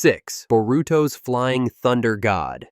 6. Boruto's Flying Thunder God.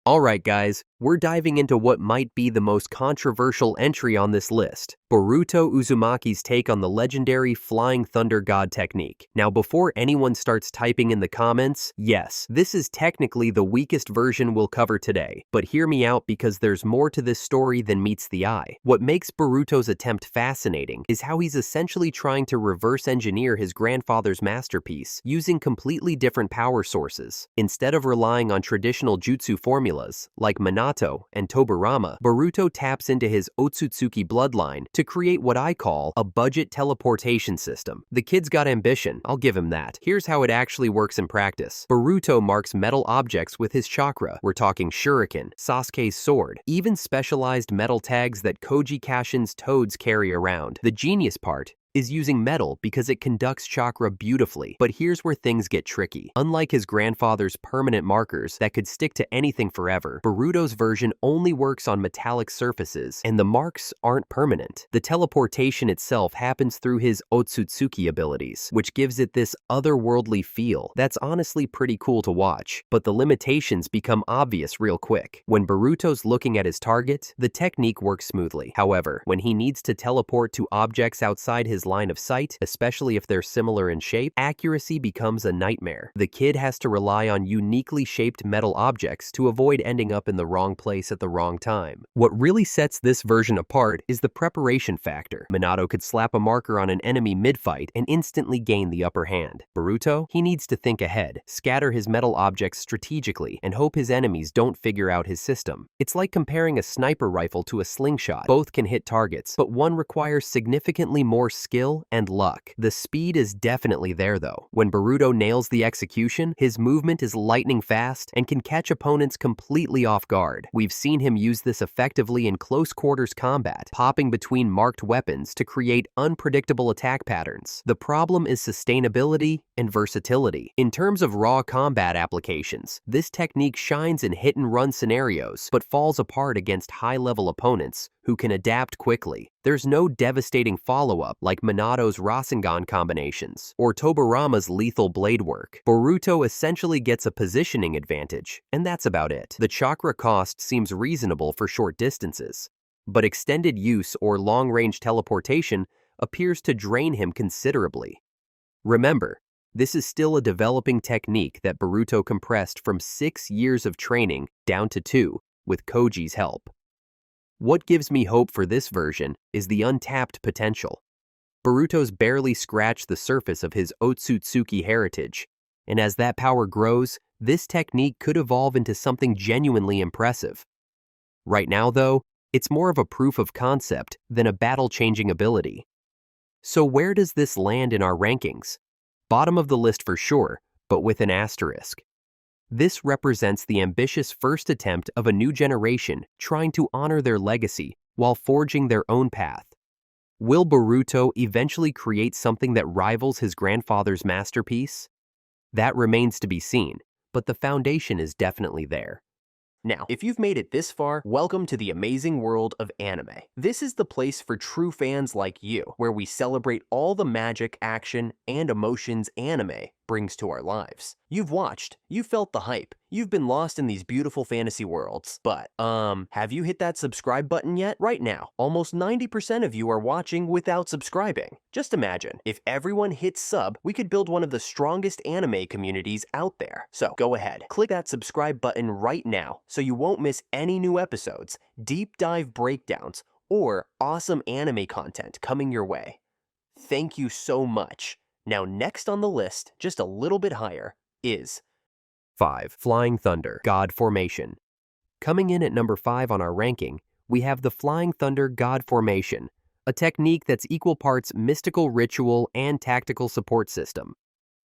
Alright guys, we're diving into what might be the most controversial entry on this list, Boruto Uzumaki's take on the legendary Flying Thunder God technique. Now before anyone starts typing in the comments, yes, this is technically the weakest version we'll cover today, but hear me out because there's more to this story than meets the eye. What makes Boruto's attempt fascinating is how he's essentially trying to reverse engineer his grandfather's masterpiece using completely different power sources. Instead of relying on traditional jutsu formulas, like Minato and Tobirama, Boruto taps into his Otsutsuki bloodline to create what I call a budget teleportation system. The kid's got ambition, I'll give him that. Here's how it actually works in practice. Boruto marks metal objects with his chakra. We're talking shuriken, Sasuke's sword, even specialized metal tags that Koji Kashin's toads carry around. The genius part is using metal because it conducts chakra beautifully. But here's where things get tricky. Unlike his grandfather's permanent markers that could stick to anything forever, Boruto's version only works on metallic surfaces, and the marks aren't permanent. The teleportation itself happens through his Otsutsuki abilities, which gives it this otherworldly feel that's honestly pretty cool to watch. But the limitations become obvious real quick. When Boruto's looking at his target, the technique works smoothly. However, when he needs to teleport to objects outside his line of sight, especially if they're similar in shape, accuracy becomes a nightmare. The kid has to rely on uniquely shaped metal objects to avoid ending up in the wrong place at the wrong time. What really sets this version apart is the preparation factor. Minato could slap a marker on an enemy mid-fight and instantly gain the upper hand. Boruto, he needs to think ahead, scatter his metal objects strategically, and hope his enemies don't figure out his system. It's like comparing a sniper rifle to a slingshot. Both can hit targets, but one requires significantly more skill and luck. The speed is definitely there though. When Boruto nails the execution, his movement is lightning fast and can catch opponents completely off guard. We've seen him use this effectively in close quarters combat, popping between marked weapons to create unpredictable attack patterns. The problem is sustainability and versatility. In terms of raw combat applications, this technique shines in hit-and-run scenarios, but falls apart against high-level opponents who can adapt quickly. There's no devastating follow-up like Minato's Rasengan combinations or Tobirama's lethal blade work. Boruto essentially gets a positioning advantage, and that's about it. The chakra cost seems reasonable for short distances, but extended use or long-range teleportation appears to drain him considerably. Remember, this is still a developing technique that Boruto compressed from 6 years of training down to 2 with Koji's help. What gives me hope for this version is the untapped potential. Boruto's barely scratched the surface of his Otsutsuki heritage, and as that power grows, this technique could evolve into something genuinely impressive. Right now, though, it's more of a proof of concept than a battle-changing ability. So where does this land in our rankings? Bottom of the list for sure, but with an asterisk. This represents the ambitious first attempt of a new generation trying to honor their legacy while forging their own path. Will Boruto eventually create something that rivals his grandfather's masterpiece? That remains to be seen, but the foundation is definitely there. Now, if you've made it this far, welcome to the amazing world of anime. This is the place for true fans like you, where we celebrate all the magic, action, and emotions anime brings to our lives. You've watched, you've felt the hype, you've been lost in these beautiful fantasy worlds, but, have you hit that subscribe button yet? Right now, almost 90% of you are watching without subscribing. Just imagine, if everyone hits sub, we could build one of the strongest anime communities out there. So go ahead, click that subscribe button right now so you won't miss any new episodes, deep dive breakdowns, or awesome anime content coming your way. Thank you so much. Now next on the list, just a little bit higher, is 5. Flying Thunder God Formation. Coming in at number 5 on our ranking, we have the Flying Thunder God Formation, a technique that's equal parts mystical ritual and tactical support system.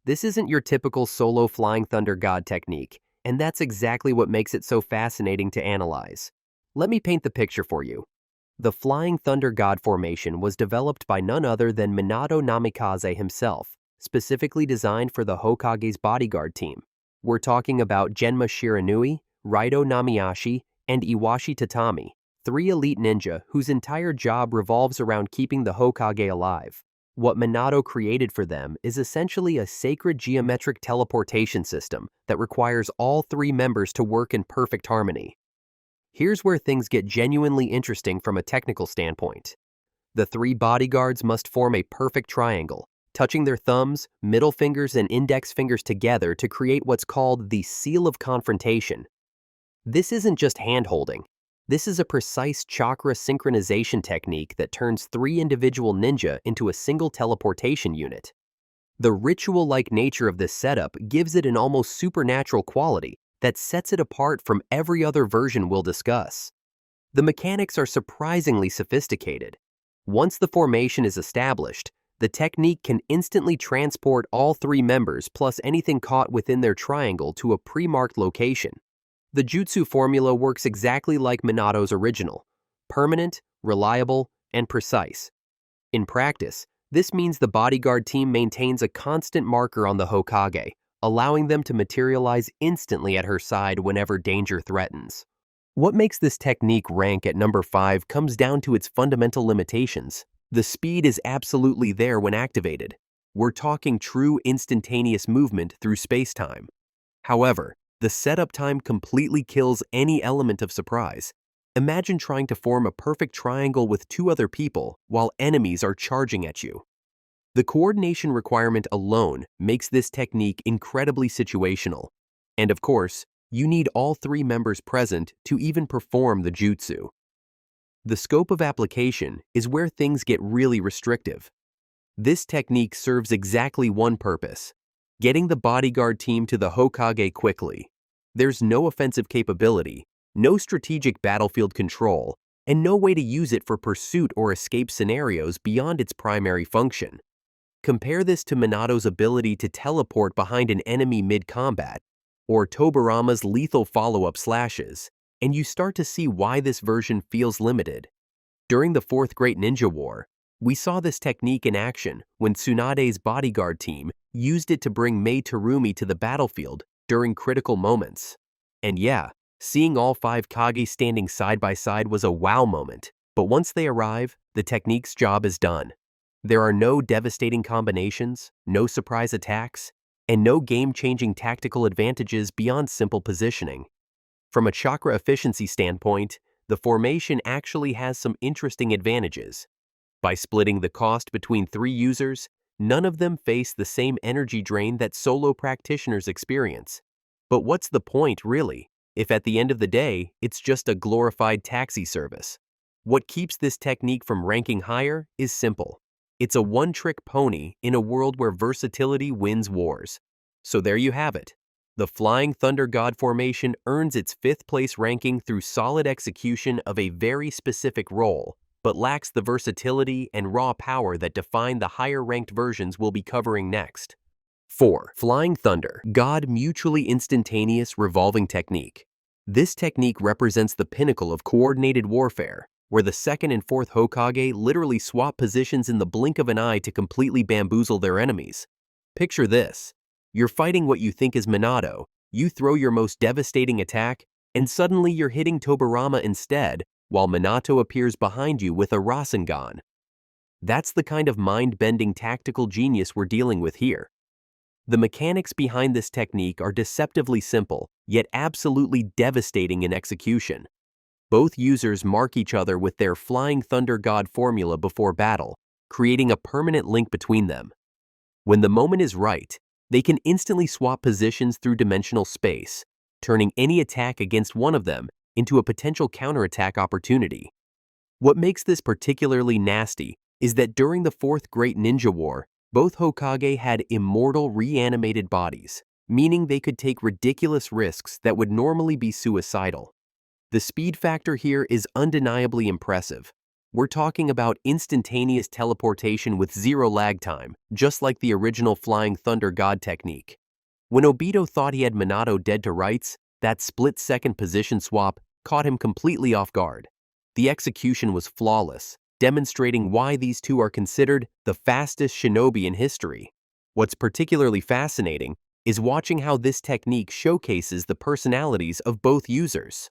This isn't your typical solo Flying Thunder God technique, and that's exactly what makes it so fascinating to analyze. Let me paint the picture for you. The Flying Thunder God Formation was developed by none other than Minato Namikaze himself, specifically designed for the Hokage's bodyguard team. We're talking about Genma Shiranui, Raito Namiyashi, and Iwashi Tatami, 3 elite ninja whose entire job revolves around keeping the Hokage alive. What Minato created for them is essentially a sacred geometric teleportation system that requires all three members to work in perfect harmony. Here's where things get genuinely interesting from a technical standpoint. The three bodyguards must form a perfect triangle, touching their thumbs, middle fingers, and index fingers together to create what's called the seal of confrontation. This isn't just hand-holding. This is a precise chakra synchronization technique that turns three individual ninja into a single teleportation unit. The ritual-like nature of this setup gives it an almost supernatural quality that sets it apart from every other version we'll discuss. The mechanics are surprisingly sophisticated. Once the formation is established, the technique can instantly transport all three members plus anything caught within their triangle to a pre-marked location. The jutsu formula works exactly like Minato's original: permanent, reliable, and precise. In practice, this means the bodyguard team maintains a constant marker on the Hokage, allowing them to materialize instantly at her side whenever danger threatens. What makes this technique rank at number 5 comes down to its fundamental limitations. The speed is absolutely there when activated. We're talking true instantaneous movement through space-time. However, the setup time completely kills any element of surprise. Imagine trying to form a perfect triangle with two other people while enemies are charging at you. The coordination requirement alone makes this technique incredibly situational. And of course, you need all three members present to even perform the jutsu. The scope of application is where things get really restrictive. This technique serves exactly one purpose: getting the bodyguard team to the Hokage quickly. There's no offensive capability, no strategic battlefield control, and no way to use it for pursuit or escape scenarios beyond its primary function. Compare this to Minato's ability to teleport behind an enemy mid-combat, or Tobirama's lethal follow-up slashes, and you start to see why this version feels limited. During the Fourth Great Ninja War, we saw this technique in action when Tsunade's bodyguard team used it to bring Mei Terumi to the battlefield during critical moments. And yeah, seeing all 5 Kage standing side by side was a wow moment, but once they arrive, the technique's job is done. There are no devastating combinations, no surprise attacks, and no game-changing tactical advantages beyond simple positioning. From a chakra efficiency standpoint, the formation actually has some interesting advantages. By splitting the cost between 3 users, none of them face the same energy drain that solo practitioners experience. But what's the point, really, if at the end of the day, it's just a glorified taxi service? What keeps this technique from ranking higher is simple. It's a one-trick pony in a world where versatility wins wars. So there you have it. The Flying Thunder God formation earns its 5th place ranking through solid execution of a very specific role, but lacks the versatility and raw power that define the higher-ranked versions we'll be covering next. 4. Flying Thunder God Mutually Instantaneous Revolving Technique. This technique represents the pinnacle of coordinated warfare, where the 2nd and 4th Hokage literally swap positions in the blink of an eye to completely bamboozle their enemies. Picture this. You're fighting what you think is Minato, you throw your most devastating attack, and suddenly you're hitting Tobirama instead, while Minato appears behind you with a Rasengan. That's the kind of mind-bending tactical genius we're dealing with here. The mechanics behind this technique are deceptively simple, yet absolutely devastating in execution. Both users mark each other with their Flying Thunder God formula before battle, creating a permanent link between them. When the moment is right, they can instantly swap positions through dimensional space, turning any attack against one of them into a potential counterattack opportunity. What makes this particularly nasty is that during the Fourth Great Ninja War, both Hokage had immortal reanimated bodies, meaning they could take ridiculous risks that would normally be suicidal. The speed factor here is undeniably impressive. We're talking about instantaneous teleportation with 0 lag time, just like the original Flying Thunder God technique. When Obito thought he had Minato dead to rights, that split-second position swap caught him completely off guard. The execution was flawless, demonstrating why these two are considered the fastest shinobi in history. What's particularly fascinating is watching how this technique showcases the personalities of both users.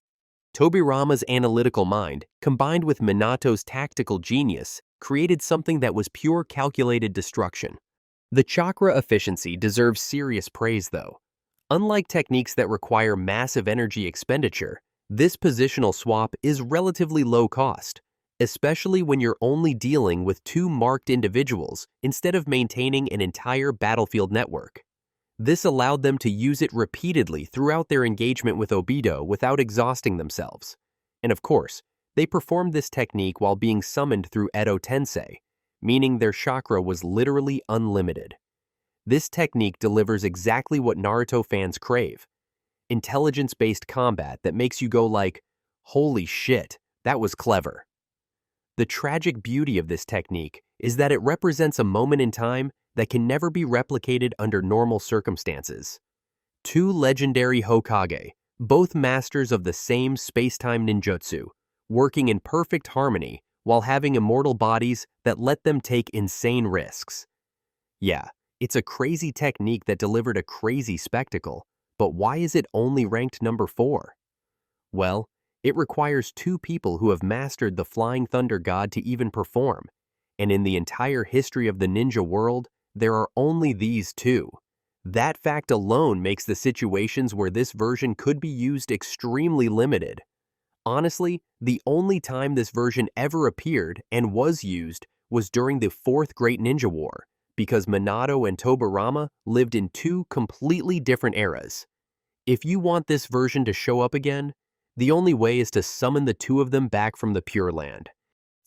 Tobirama's analytical mind, combined with Minato's tactical genius, created something that was pure calculated destruction. The chakra efficiency deserves serious praise though. Unlike techniques that require massive energy expenditure, this positional swap is relatively low cost, especially when you're only dealing with two marked individuals instead of maintaining an entire battlefield network. This allowed them to use it repeatedly throughout their engagement with Obito without exhausting themselves. And of course, they performed this technique while being summoned through Edo Tensei, meaning their chakra was literally unlimited. This technique delivers exactly what Naruto fans crave: intelligence-based combat that makes you go like, holy shit, that was clever. The tragic beauty of this technique is that it represents a moment in time that can never be replicated under normal circumstances. Two legendary Hokage, both masters of the same space-time ninjutsu, working in perfect harmony while having immortal bodies that let them take insane risks. Yeah, it's a crazy technique that delivered a crazy spectacle, but why is it only ranked number 4? Well, it requires two people who have mastered the Flying Thunder God to even perform, and in the entire history of the ninja world, there are only these two. That fact alone makes the situations where this version could be used extremely limited. Honestly, the only time this version ever appeared and was used was during the Fourth Great Ninja War, because Minato and Tobirama lived in two completely different eras. If you want this version to show up again, the only way is to summon the two of them back from the Pure Land.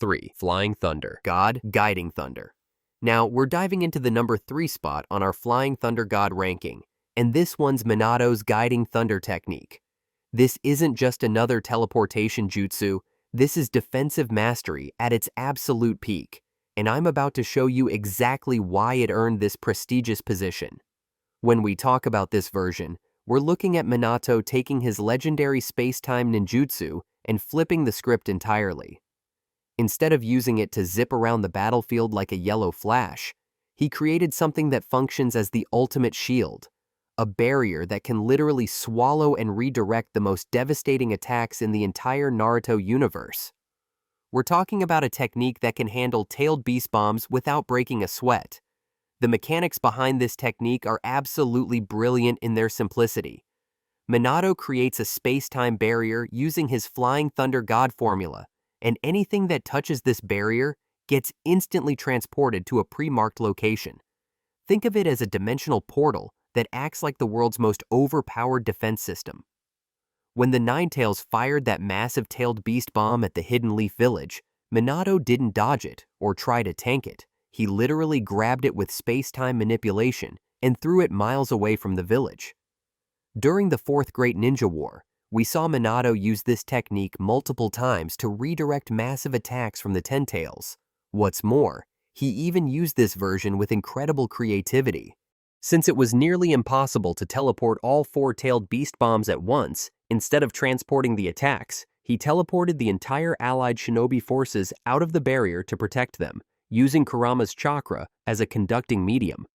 3. Flying Thunder God, Guiding Thunder. Now, we're diving into the number 3 spot on our Flying Thunder God ranking, and this one's Minato's Guiding Thunder technique. This isn't just another teleportation jutsu, this is defensive mastery at its absolute peak, and I'm about to show you exactly why it earned this prestigious position. When we talk about this version, we're looking at Minato taking his legendary space-time ninjutsu and flipping the script entirely. Instead of using it to zip around the battlefield like a yellow flash, he created something that functions as the ultimate shield, a barrier that can literally swallow and redirect the most devastating attacks in the entire Naruto universe. We're talking about a technique that can handle tailed beast bombs without breaking a sweat. The mechanics behind this technique are absolutely brilliant in their simplicity. Minato creates a space-time barrier using his Flying Thunder God formula, and anything that touches this barrier gets instantly transported to a pre-marked location. Think of it as a dimensional portal that acts like the world's most overpowered defense system. When the Ninetales fired that massive tailed beast bomb at the Hidden Leaf Village, Minato didn't dodge it or try to tank it. He literally grabbed it with space-time manipulation and threw it miles away from the village. During the Fourth Great Ninja War, we saw Minato use this technique multiple times to redirect massive attacks from the Ten-Tails. What's more, he even used this version with incredible creativity. Since it was nearly impossible to teleport all 4 tailed beast bombs at once, instead of transporting the attacks, he teleported the entire allied shinobi forces out of the barrier to protect them, using Kurama's chakra as a conducting medium.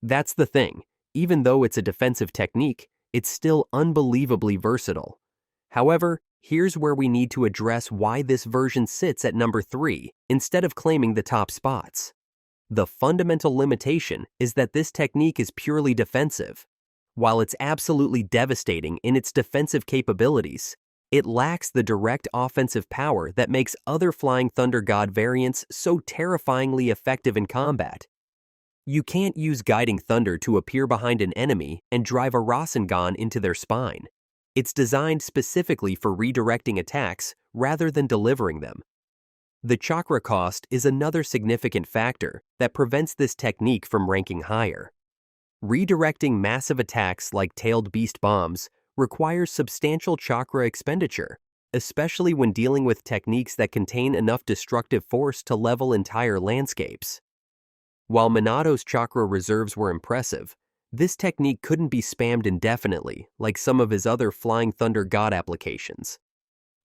That's the thing, even though it's a defensive technique, it's still unbelievably versatile. However, here's where we need to address why this version sits at number 3 instead of claiming the top spots. The fundamental limitation is that this technique is purely defensive. While it's absolutely devastating in its defensive capabilities, it lacks the direct offensive power that makes other Flying Thunder God variants so terrifyingly effective in combat. You can't use Guiding Thunder to appear behind an enemy and drive a Rasengan into their spine. It's designed specifically for redirecting attacks rather than delivering them. The chakra cost is another significant factor that prevents this technique from ranking higher. Redirecting massive attacks like tailed beast bombs requires substantial chakra expenditure, especially when dealing with techniques that contain enough destructive force to level entire landscapes. While Minato's chakra reserves were impressive, this technique couldn't be spammed indefinitely like some of his other Flying Thunder God applications.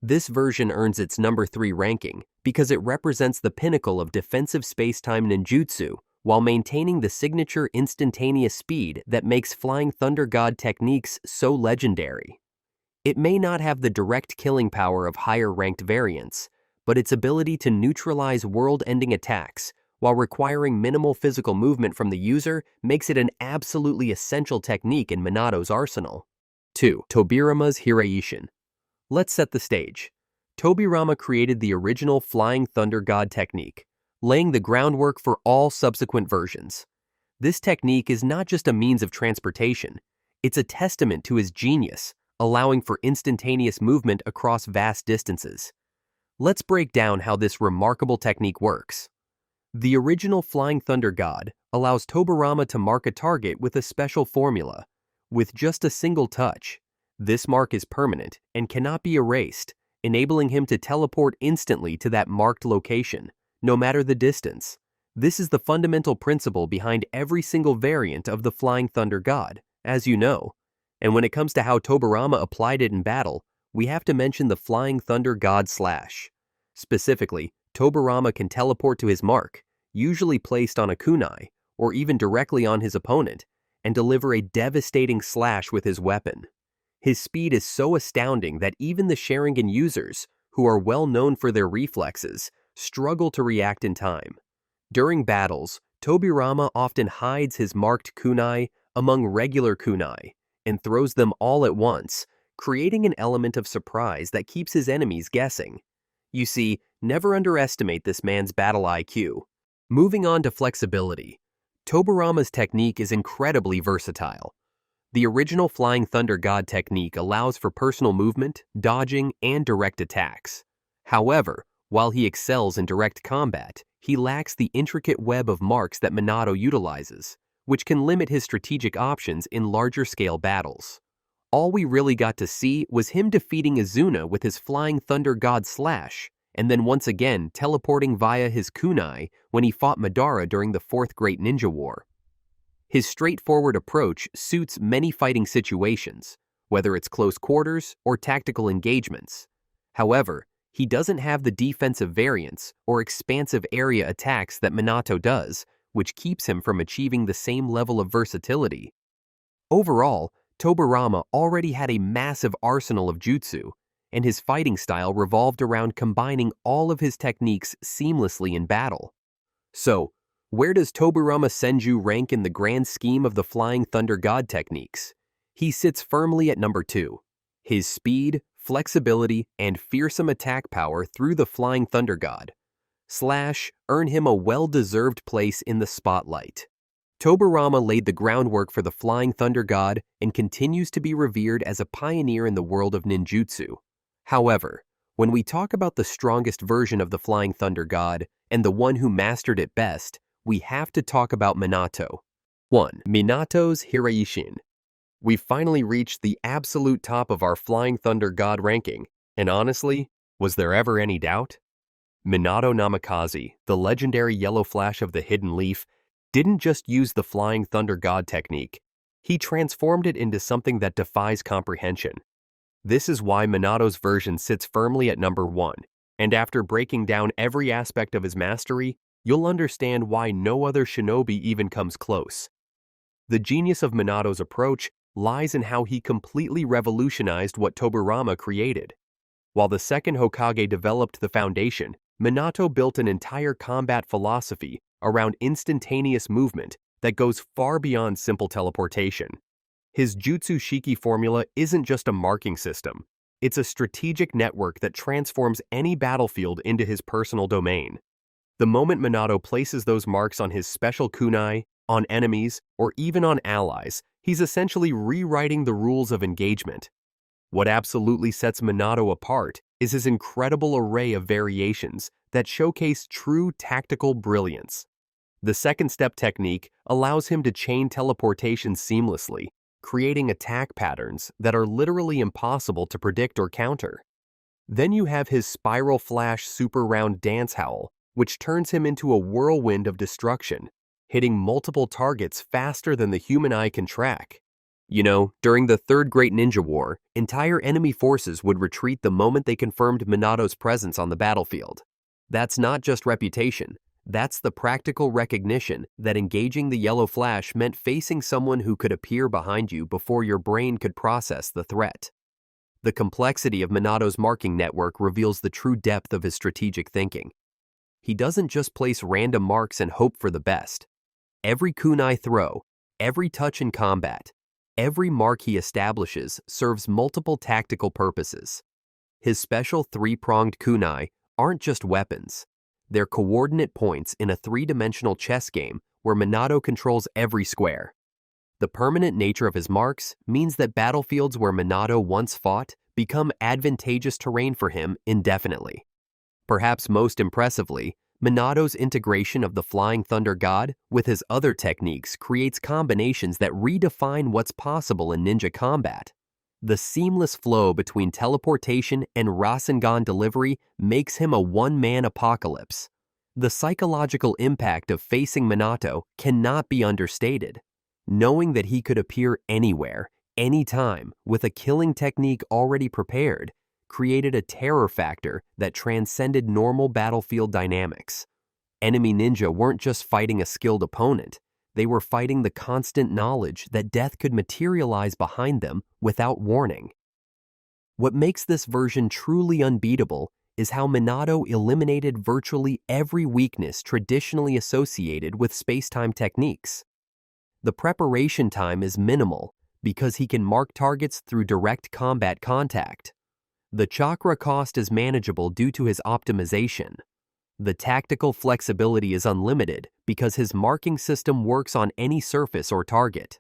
This version earns its number 3 ranking because it represents the pinnacle of defensive space-time ninjutsu while maintaining the signature instantaneous speed that makes Flying Thunder God techniques so legendary. It may not have the direct killing power of higher-ranked variants, but its ability to neutralize world-ending attacks while requiring minimal physical movement from the user makes it an absolutely essential technique in Minato's arsenal. 2. Tobirama's Hiraishin. Let's set the stage. Tobirama created the original Flying Thunder God technique, laying the groundwork for all subsequent versions. This technique is not just a means of transportation, it's a testament to his genius, allowing for instantaneous movement across vast distances. Let's break down how this remarkable technique works. The original Flying Thunder God allows Tobirama to mark a target with a special formula. With just a single touch, this mark is permanent and cannot be erased, enabling him to teleport instantly to that marked location, no matter the distance. This is the fundamental principle behind every single variant of the Flying Thunder God, as you know. And when it comes to how Tobirama applied it in battle, we have to mention the Flying Thunder God Slash. Specifically, Tobirama can teleport to his mark, usually placed on a kunai, or even directly on his opponent, and deliver a devastating slash with his weapon. His speed is so astounding that even the Sharingan users, who are well known for their reflexes, struggle to react in time. During battles, Tobirama often hides his marked kunai among regular kunai and throws them all at once, creating an element of surprise that keeps his enemies guessing. You see, never underestimate this man's battle IQ. Moving on to flexibility, Tobirama's technique is incredibly versatile. The original Flying Thunder God technique allows for personal movement, dodging, and direct attacks. However, while he excels in direct combat, he lacks the intricate web of marks that Minato utilizes, which can limit his strategic options in larger-scale battles. All we really got to see was him defeating Izuna with his Flying Thunder God Slash, and then once again teleporting via his kunai when he fought Madara during the Fourth Great Ninja War. His straightforward approach suits many fighting situations, whether it's close quarters or tactical engagements. However, he doesn't have the defensive variance or expansive area attacks that Minato does, which keeps him from achieving the same level of versatility. Overall, Tobirama already had a massive arsenal of jutsu, and his fighting style revolved around combining all of his techniques seamlessly in battle. So, where does Tobirama Senju rank in the grand scheme of the Flying Thunder God techniques? He sits firmly at number 2. His speed, flexibility, and fearsome attack power through the Flying Thunder God Slash earn him a well-deserved place in the spotlight. Tobirama laid the groundwork for the Flying Thunder God and continues to be revered as a pioneer in the world of ninjutsu. However, when we talk about the strongest version of the Flying Thunder God and the one who mastered it best, we have to talk about Minato. 1. Minato's Hiraishin. We've finally reached the absolute top of our Flying Thunder God ranking, and honestly, was there ever any doubt? Minato Namikaze, the legendary yellow flash of the Hidden Leaf, didn't just use the Flying Thunder God technique. He transformed it into something that defies comprehension. This is why Minato's version sits firmly at number 1, and after breaking down every aspect of his mastery, you'll understand why no other shinobi even comes close. The genius of Minato's approach lies in how he completely revolutionized what Tobirama created. While the second Hokage developed the foundation, Minato built an entire combat philosophy around instantaneous movement that goes far beyond simple teleportation. His Jutsu Shiki formula isn't just a marking system. It's a strategic network that transforms any battlefield into his personal domain. The moment Minato places those marks on his special kunai, on enemies, or even on allies, he's essentially rewriting the rules of engagement. What absolutely sets Minato apart is his incredible array of variations that showcase true tactical brilliance. The second step technique allows him to chain teleportation seamlessly, creating attack patterns that are literally impossible to predict or counter. Then you have his Spiral Flash Super Round Dance Howl, which turns him into a whirlwind of destruction, hitting multiple targets faster than the human eye can track. You know, during the Third Great Ninja War, entire enemy forces would retreat the moment they confirmed Minato's presence on the battlefield. That's not just reputation, that's the practical recognition that engaging the Yellow Flash meant facing someone who could appear behind you before your brain could process the threat. The complexity of Minato's marking network reveals the true depth of his strategic thinking. He doesn't just place random marks and hope for the best. Every kunai throw, every touch in combat, every mark he establishes serves multiple tactical purposes. His special three-pronged kunai aren't just weapons. They're coordinate points in a three-dimensional chess game where Minato controls every square. The permanent nature of his marks means that battlefields where Minato once fought become advantageous terrain for him indefinitely. Perhaps most impressively, Minato's integration of the Flying Thunder God with his other techniques creates combinations that redefine what's possible in ninja combat. The seamless flow between teleportation and Rasengan delivery makes him a one-man apocalypse. The psychological impact of facing Minato cannot be understated. Knowing that he could appear anywhere, anytime, with a killing technique already prepared, created a terror factor that transcended normal battlefield dynamics. Enemy ninja weren't just fighting a skilled opponent. They were fighting the constant knowledge that death could materialize behind them without warning. What makes this version truly unbeatable is how Minato eliminated virtually every weakness traditionally associated with space-time techniques. The preparation time is minimal because he can mark targets through direct combat contact. The chakra cost is manageable due to his optimization. The tactical flexibility is unlimited because his marking system works on any surface or target.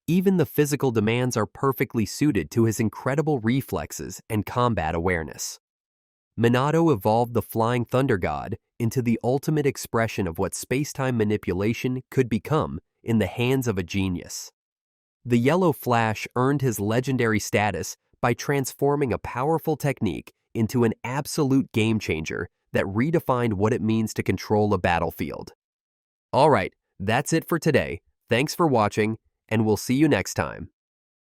Even the physical demands are perfectly suited to his incredible reflexes and combat awareness. Minato evolved the Flying Thunder God into the ultimate expression of what space-time manipulation could become in the hands of a genius. The Yellow Flash earned his legendary status by transforming a powerful technique into an absolute game-changer that redefined what it means to control a battlefield. Alright, that's it for today. Thanks for watching, and we'll see you next time.